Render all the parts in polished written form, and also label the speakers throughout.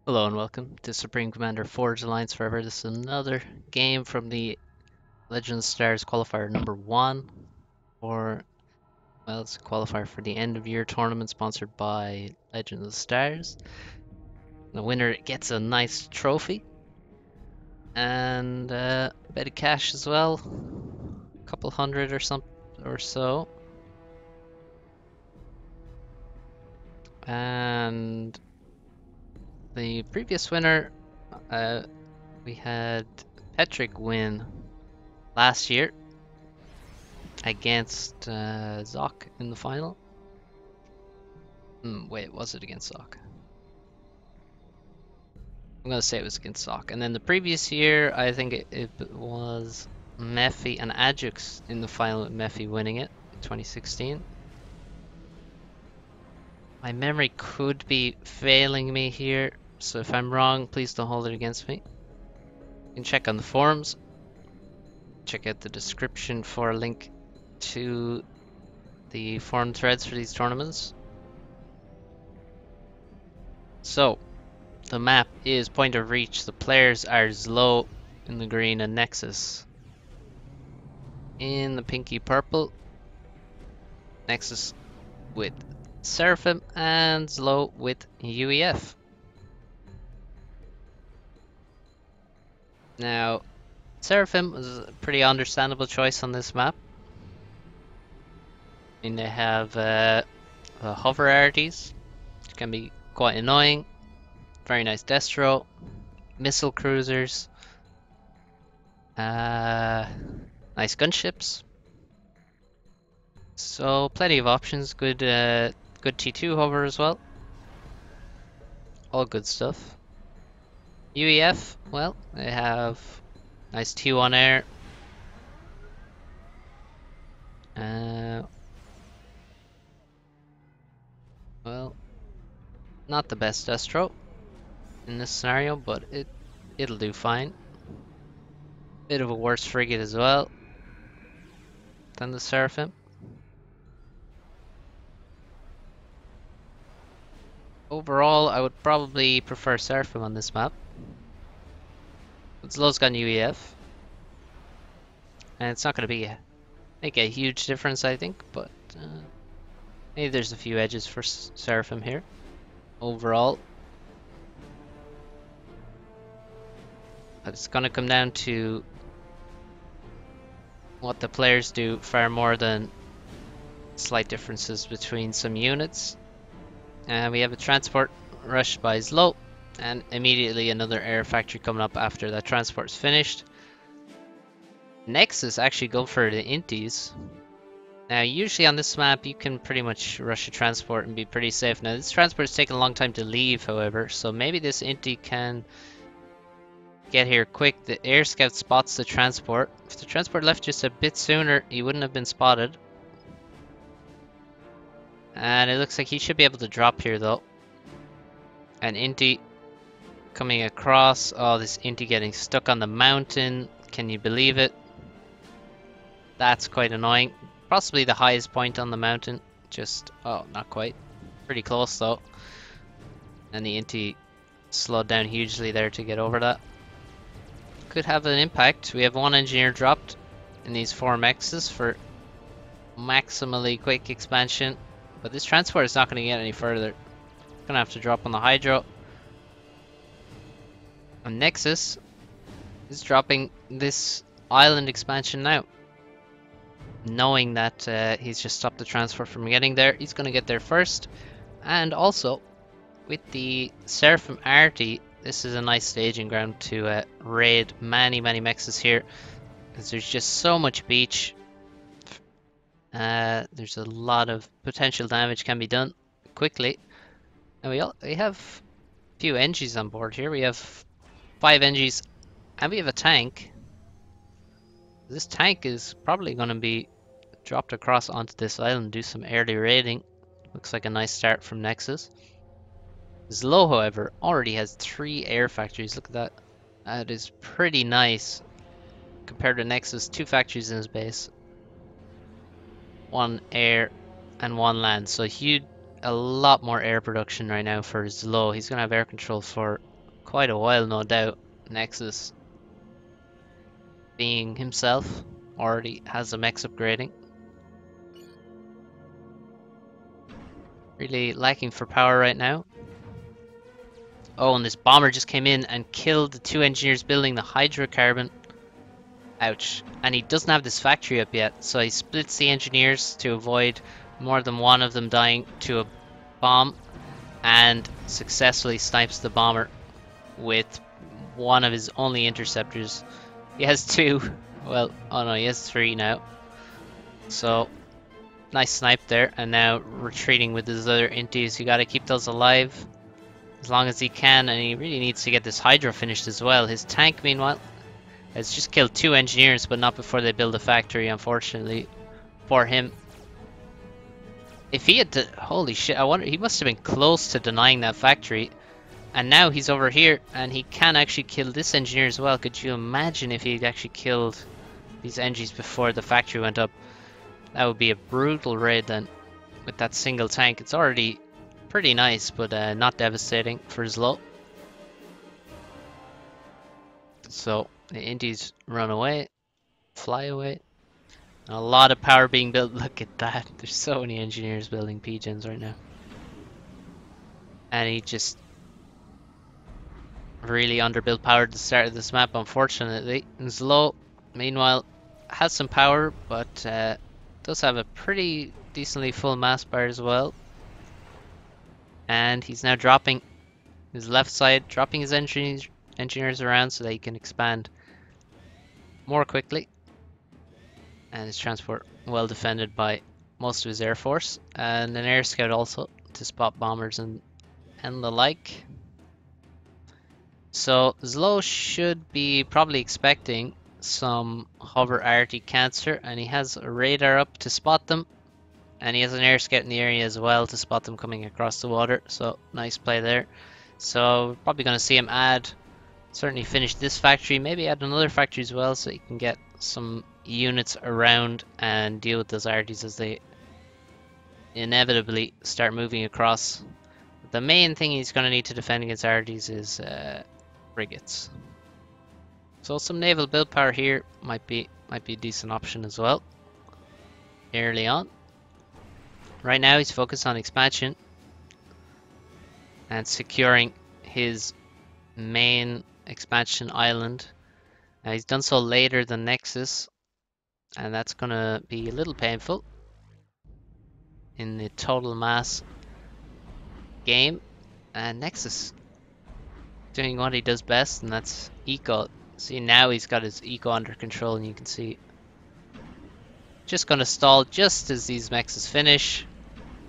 Speaker 1: Hello and welcome to Supreme Commander Forge Alliance Forever. This is another game from the Legend of Stars Qualifier number 1 for, well, it's a qualifier for the end of year tournament sponsored by Legend of Stars. The winner gets a nice trophy and a bit of cash as well, a couple hundred or so. And the previous winner, we had Petrick win last year against Zoc in the final. Wait, was it against Zoc? I'm gonna say it was against Zoc. And then the previous year, I think it was Mephi and Ajax in the final, with Mephi winning it in 2016. My memory could be failing me here, so if I'm wrong, please don't hold it against me. You can check on the forums. Check out the description for a link to the forum threads for these tournaments. So, the map is Point of Reach. The players are Zlo in the green and Nexus in the pinky purple. Nexus with Seraphim and Zlo with UEF. Now, Seraphim was a pretty understandable choice on this map. I mean, they have hover rarities, which can be quite annoying. Very nice destro, missile cruisers, nice gunships. So plenty of options. Good T2 hover as well. All good stuff. UEF, well, they have nice T1 air. Well, not the best destro in this scenario, but it'll do fine. Bit of a worse frigate as well than the Seraphim. Overall, I would probably prefer Seraphim on this map. It's low gun UEF, and it's not going to make a huge difference, I think, but maybe there's a few edges for Seraphim here. Overall, but it's going to come down to what the players do far more than slight differences between some units. We have a transport rushed by Zlo, and immediately another air factory coming up after that transport's finished. Nexus actually go for the inties. Now, usually on this map, you can pretty much rush a transport and be pretty safe. Now, this transport's taking a long time to leave, however, so maybe this intie can get here quick. The air scout spots the transport. If the transport left just a bit sooner, he wouldn't have been spotted. And it looks like he should be able to drop here, though. An intie coming across. Oh, this intie getting stuck on the mountain. Can you believe it? That's quite annoying. Possibly the highest point on the mountain. Just, oh, not quite. Pretty close, though. And the intie slowed down hugely there to get over that. Could have an impact. We have one engineer dropped in these 4 mexes for maximally quick expansion. But this transport is not going to get any further. It's going to have to drop on the Hydro. And Nexus is dropping this island expansion now. Knowing that he's just stopped the transport from getting there. He's going to get there first. And also, with the Seraphim Arty, this is a nice staging ground to raid many mexes here. Because there's just so much beach. There's a lot of potential damage can be done quickly. And we have a few NGs on board here. We have 5 NGs and we have a tank. This tank is probably going to be dropped across onto this island and do some early raiding. Looks like a nice start from Nexus. Zlo, however, already has 3 air factories. Look at that. That is pretty nice compared to Nexus. 2 factories in his base. 1 air and 1 land. So a lot more air production right now for Zlo. He's going to have air control for quite a while, no doubt. Nexus, being himself, already has a mechs upgrading. Really lacking for power right now. Oh, and this bomber just came in and killed the 2 engineers building the hydrocarbon. Ouch. And he doesn't have this factory up yet, so he splits the engineers to avoid more than one of them dying to a bomb, and successfully snipes the bomber with one of his only interceptors. He has 2. Well, oh no, he has 3 now. So, nice snipe there, and now retreating with his other inties. You gotta keep those alive as long as he can, and he really needs to get this hydro finished as well. His tank, meanwhile, has just killed 2 engineers, but not before they build a factory, unfortunately, for him. If he had holy shit, I wonder, he must have been close to denying that factory. And now he's over here, and he can actually kill this engineer as well. Could you imagine if he'd actually killed these engies before the factory went up? That would be a brutal raid then, with that single tank. It's already pretty nice, but not devastating for Zlo. So the Indies run away, fly away. A lot of power being built. Look at that. There's so many engineers building P-gens right now. And he just really underbuilt power at the start of this map, unfortunately. And Zlo, meanwhile, has some power, but does have a pretty decently full mass bar as well. And he's now dropping his left side, dropping his engineers around so that he can expand more quickly. And his transport well defended by most of his air force, and an air scout also to spot bombers and the like. So Zlo should be probably expecting some hover arty cancer, and he has a radar up to spot them, and he has an air scout in the area as well to spot them coming across the water. So nice play there. So we're probably going to see him certainly finish this factory, maybe add another factory as well, so he can get some units around and deal with those arties as they inevitably start moving across. The main thing he's going to need to defend against arties is frigates. So some naval build power here might be a decent option as well early on. Right now he's focused on expansion and securing his main expansion island. Now he's done so later than Nexus, and that's gonna be a little painful in the total mass game. And Nexus doing what he does best, and that's eco. See, now he's got his eco under control, and you can see just gonna stall just as these mexes finish,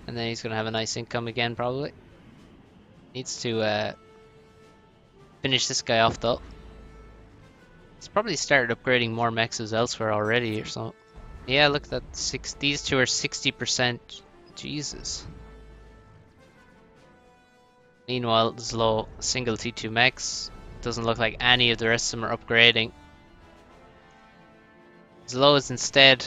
Speaker 1: and then he's gonna have a nice income again probably. Needs to finish this guy off though. He's probably started upgrading more mexes elsewhere already or so. Yeah, look at that. These two are 60%. Jesus. Meanwhile, Zlo single T2 mechs. Doesn't look like any of the rest of them are upgrading. Zlo is instead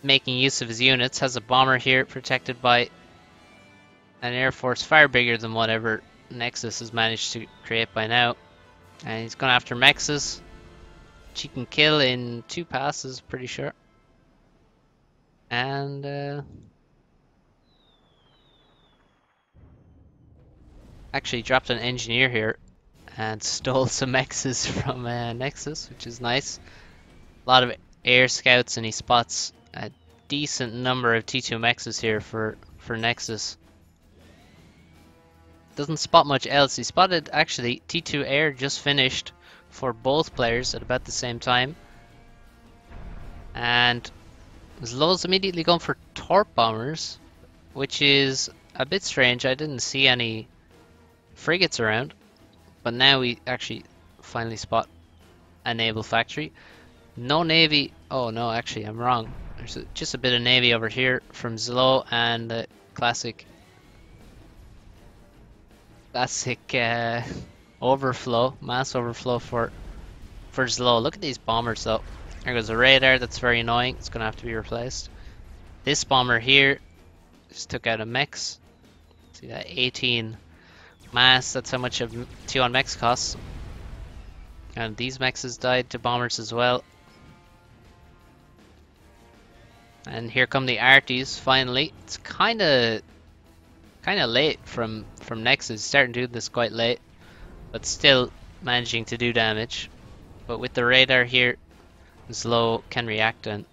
Speaker 1: making use of his units. Has a bomber here protected by an air force far bigger than whatever Nexus has managed to create by now. And he's going after mexes, which he can kill in 2 passes, pretty sure. And actually dropped an engineer here and stole some mexes from Nexus, which is nice. A lot of air scouts, and he spots a decent number of T2 mexes here for Nexus. Doesn't spot much else. He spotted actually T2 air just finished for both players at about the same time. And Zlo's immediately going for torp bombers, which is a bit strange. I didn't see any frigates around, but now we actually finally spot a naval factory. No navy. Oh no, actually I'm wrong. There's just a bit of navy over here from Zlo, and the classic overflow, mass overflow for Zlo. Look at these bombers though. There goes a radar, that's very annoying. It's gonna have to be replaced. This bomber here just took out a mex. See that 18 mass, that's how much a T1 mechs costs. And these mechs has died to bombers as well. And here come the arties finally. It's kinda late from Nexus, starting to do this quite late, but still managing to do damage. But with the radar here, Zlo can react and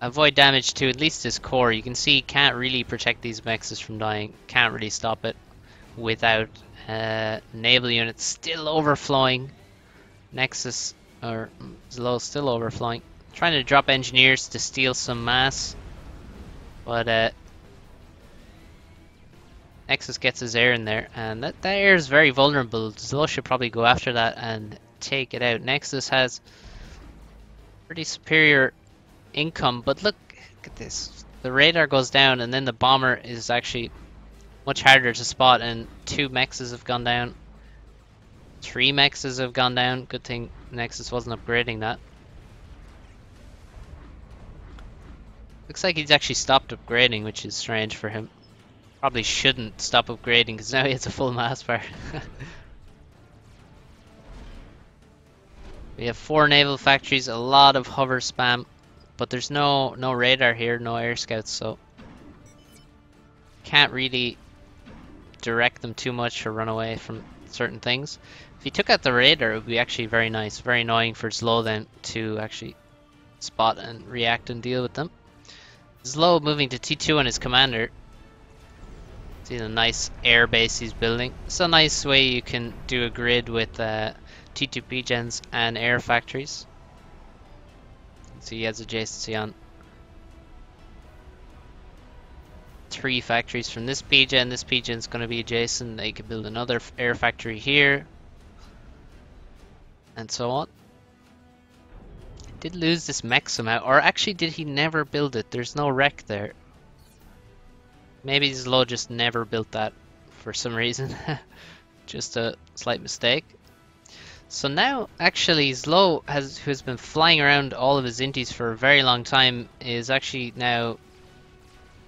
Speaker 1: avoid damage to at least his core. You can see he can't really protect these mechs from dying, can't really stop it without naval units still overflowing. Nexus, or Zlo still overflowing. Trying to drop engineers to steal some mass, but Nexus gets his air in there, and that air is very vulnerable. Zlo should probably go after that and take it out. Nexus has pretty superior income, but look at this. The radar goes down, and then the bomber is actually much harder to spot, and 2 mexes have gone down. 3 mexes have gone down. Good thing Nexus wasn't upgrading that. Looks like he's actually stopped upgrading, which is strange for him. Probably shouldn't stop upgrading because now he has a full mass bar. We have 4 naval factories, a lot of hover spam, but there's no radar here, no air scouts, so can't really direct them too much or run away from certain things. If he took out the radar, it would be actually very nice. Very annoying for Zlo then to actually spot and react and deal with them. Zlo moving to T2 on his commander. See the nice air base he's building. It's a nice way you can do a grid with T2 PGens and air factories. So he has adjacency on 3 factories from this PGen. This PGen is going to be adjacent. They could build another air factory here, and so on. Did lose this mech somehow, or actually did he never build it? There's no wreck there. Maybe Zlo just never built that for some reason. Just a slight mistake. So now actually Zlo who has been flying around all of his inties for a very long time, is actually now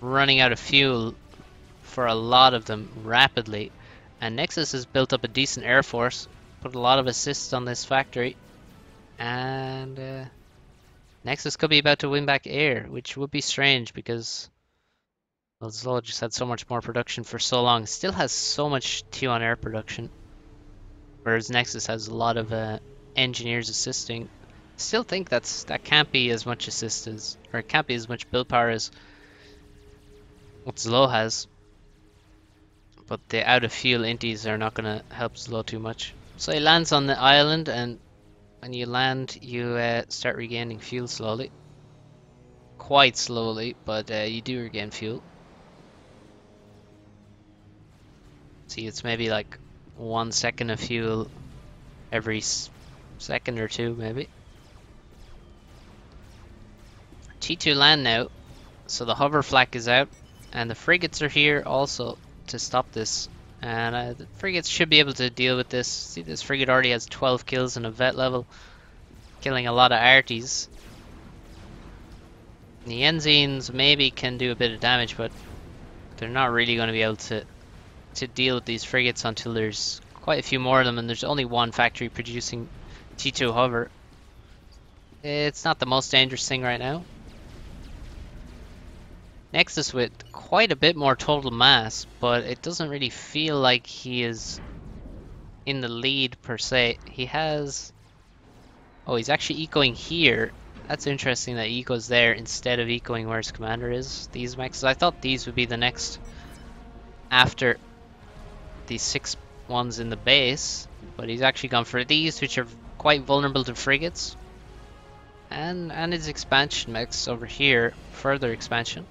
Speaker 1: running out of fuel for a lot of them rapidly. And Nexus has built up a decent air force, put a lot of assists on this factory, and Nexus could be about to win back air, which would be strange because well, Zlo just had so much more production for so long. Still has so much T1 air production, whereas Nexus has a lot of engineers assisting. Still think that can't be as much assist as, or it can't be as much build power as what Zlo has. But the out of fuel inties are not going to help Zlo too much. So he lands on the island, and when you land, you start regaining fuel slowly. Quite slowly, but you do regain fuel. See, it's maybe like 1 second of fuel every second or 2, maybe. T2 land now, so the hover flak is out, and the frigates are here also to stop this. And the frigates should be able to deal with this. See, this frigate already has 12 kills in a vet level, killing a lot of arties. The Enzines maybe can do a bit of damage, but they're not really going to be able to deal with these frigates until there's quite a few more of them, and there's only 1 factory producing T2 hover. It's not the most dangerous thing right now. Nexus with quite a bit more total mass, but it doesn't really feel like he is in the lead per se. He has... oh, he's actually ecoing here. That's interesting that he ecos there instead of ecoing where his commander is. These mechs, I thought these would be the next after these 6 ones in the base, but he's actually gone for these, which are quite vulnerable to frigates. And his expansion mechs over here, further expansion.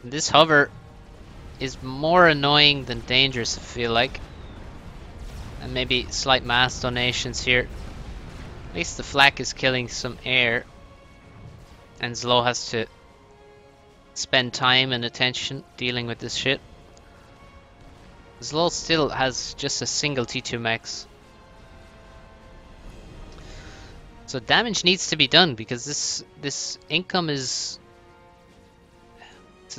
Speaker 1: This hover is more annoying than dangerous, I feel like. And maybe slight mass donations here. At least the flak is killing some air, and Zlo has to spend time and attention dealing with this shit. Zlo still has just a single T2 mechs. So damage needs to be done because this income is...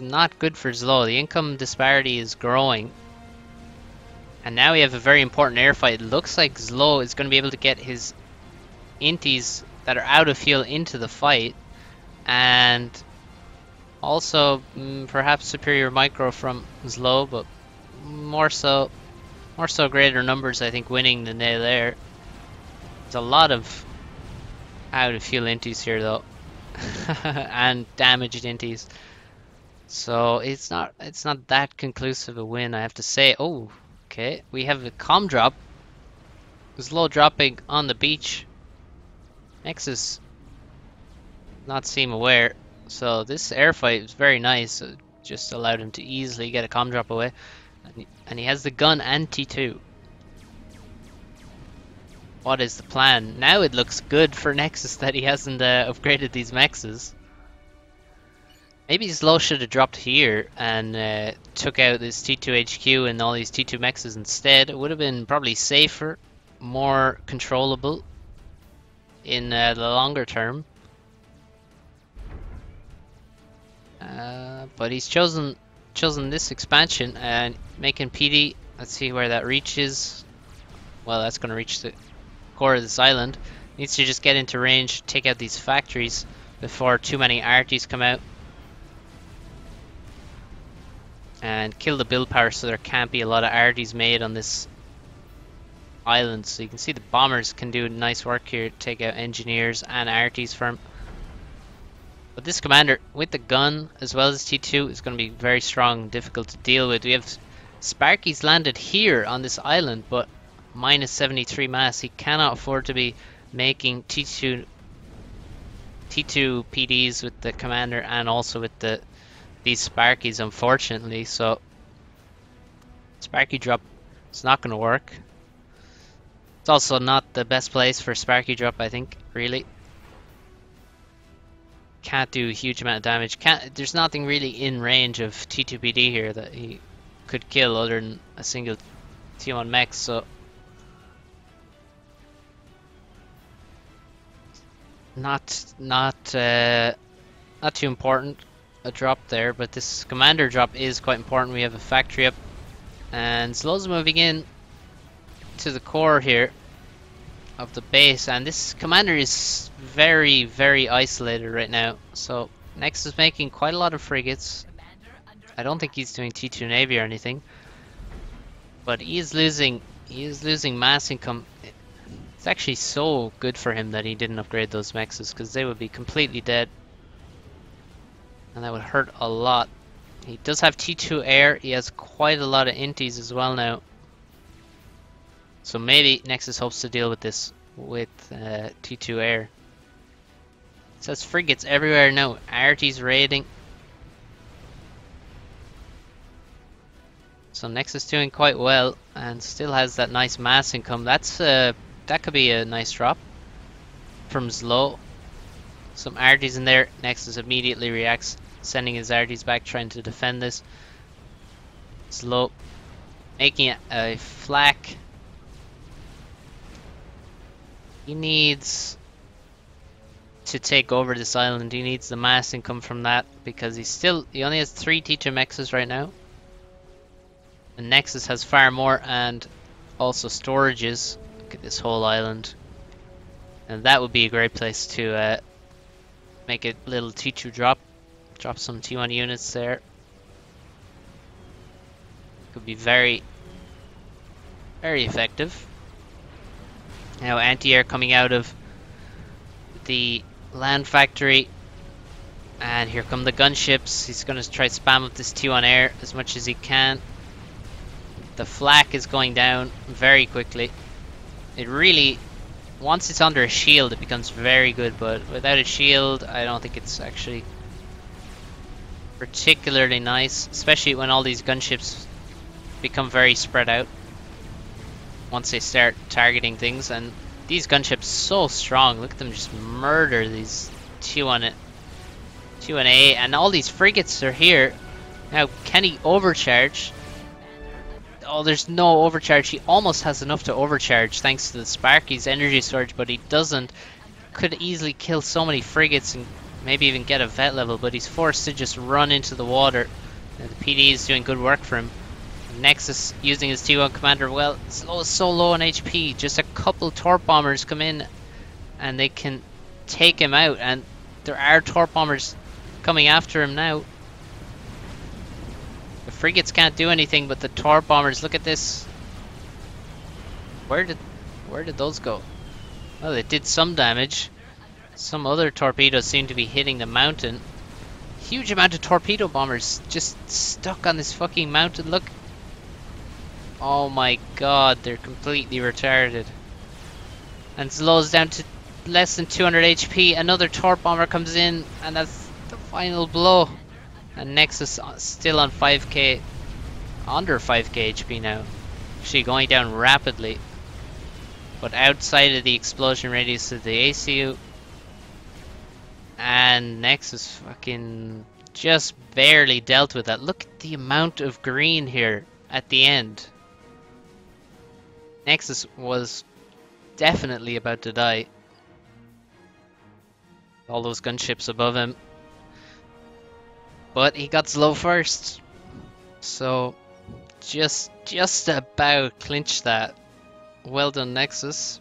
Speaker 1: not good for Zlo. The income disparity is growing. And now we have a very important air fight. It looks like Zlo is going to be able to get his inties that are out of fuel into the fight. And also perhaps superior micro from Zlo, but more so greater numbers, I think, winning the day there. There's a lot of out of fuel inties here though. And damaged inties. So it's not that conclusive a win, I have to say. Oh, okay. We have a comm drop. Zlo dropping on the beach. Nexus not seem aware. So this air fight was very nice. It just allowed him to easily get a comm drop away. And he has the gun and T2. What is the plan? Now it looks good for Nexus that he hasn't upgraded these mexes. Maybe Zlo should have dropped here and took out this T2 HQ and all these T2 mexes instead. It would have been probably safer, more controllable in the longer term. But he's chosen this expansion and making PD. Let's see where that reaches. Well, that's going to reach the core of this island. Needs to just get into range, take out these factories before too many arties come out. And kill the build power so there can't be a lot of arties made on this island. So you can see the bombers can do nice work here, take out engineers and arties from. But this commander with the gun as well as T2 is going to be very strong, difficult to deal with. We have Sparky's landed here on this island, but minus 73 mass. He cannot afford to be making T2 PDs with the commander and also with these Sparkies, unfortunately. So Sparky drop is not going to work. It's also not the best place for Sparky drop, I think, really. Can't do a huge amount of damage. There's nothing really in range of T2PD here that he could kill other than a single T1 mech, so not too important a drop there, but this commander drop is quite important. We have a factory up and Zlo's moving in to the core here of the base, and this commander is very, very isolated right now. So Nexus is making quite a lot of frigates. I don't think he's doing T2 Navy or anything, but he is losing mass income. It's actually so good for him that he didn't upgrade those mexes, because they would be completely dead, and that would hurt a lot. He does have T2 air. He has quite a lot of inties as well now. So maybe Nexus hopes to deal with this with T2 air. It says frigates everywhere now. Arty's raiding. So Nexus doing quite well and still has that nice mass income. That's that could be a nice drop from Zlo. Some Arties in there. Nexus immediately reacts, sending his Arties back, trying to defend this. Zlo making a flak. He needs to take over this island. He needs the mass income from that, because he only has 3 T2 mexes right now. And Nexus has far more, and also storages. Look at this whole island. And that would be a great place to make a little T2 drop. Drop some T1 units there. Could be very, very effective. Now anti-air coming out of the land factory. And here come the gunships. He's going to try to spam up this T1 air as much as he can. The flak is going down very quickly. It really, once it's under a shield, it becomes very good, but without a shield, I don't think it's actually particularly nice, especially when all these gunships become very spread out once they start targeting things. And these gunships so strong. Look at them just murder these T1A, and all these frigates are here. Now, can he overcharge? Oh, there's no overcharge. He almost has enough to overcharge thanks to the Sparky's energy storage, but he doesn't. Could easily kill so many frigates and maybe even get a vet level, but he's forced to just run into the water. And the PD is doing good work for him. Nexus using his T1 commander well. Slow is so low on HP. Just a couple torp bombers come in and they can take him out. And there are torp bombers coming after him now. The frigates can't do anything, but the torp bombers, look at this. Where did those go? Well, it did some damage. Some other torpedoes seem to be hitting the mountain. Huge amount of torpedo bombers just stuck on this fucking mountain. Look. Oh my god, they're completely retarded. And slows down to less than 200 HP. Another torp bomber comes in, and that's the final blow. And Nexus still on 5k, under 5k HP now. Actually going down rapidly. But outside of the explosion radius of the ACU. And Nexus fucking just barely dealt with that. Look at the amount of green here at the end. Nexus was definitely about to die. All those gunships above him. But he got slow first. So just about clinched that. Well done, Nexus.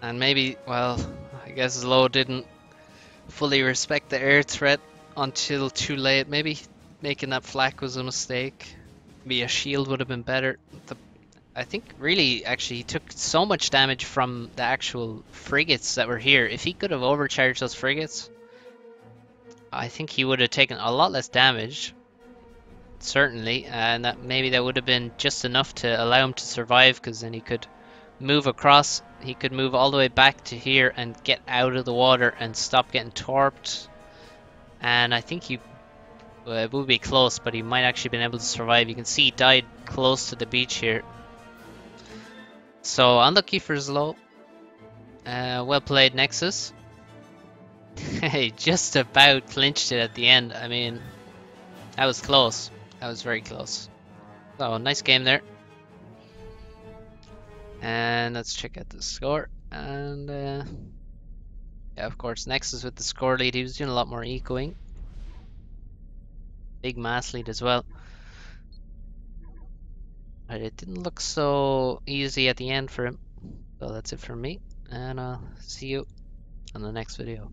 Speaker 1: And maybe, well, I guess Zlo didn't fully respect the air threat until too late. Maybe making that flak was a mistake. Maybe a shield would have been better. I think really, actually, he took so much damage from the actual frigates that were here. If he could have overcharged those frigates, I think he would have taken a lot less damage. Certainly, and that maybe that would have been just enough to allow him to survive, because then he could move across. He could move all the way back to here and get out of the water and stop getting torped. And I think he it would be close, but he might actually been able to survive. You can see he died close to the beach here. So unlucky for Zlo. Well played, Nexus. He just about clinched it at the end. I mean, that was close. That was very close. So nice game there. And let's check out the score. And yeah, of course, Nexus with the score lead. He was doing a lot more ecoing. Big mass lead as well. But it didn't look so easy at the end for him. So that's it from me. And I'll see you on the next video.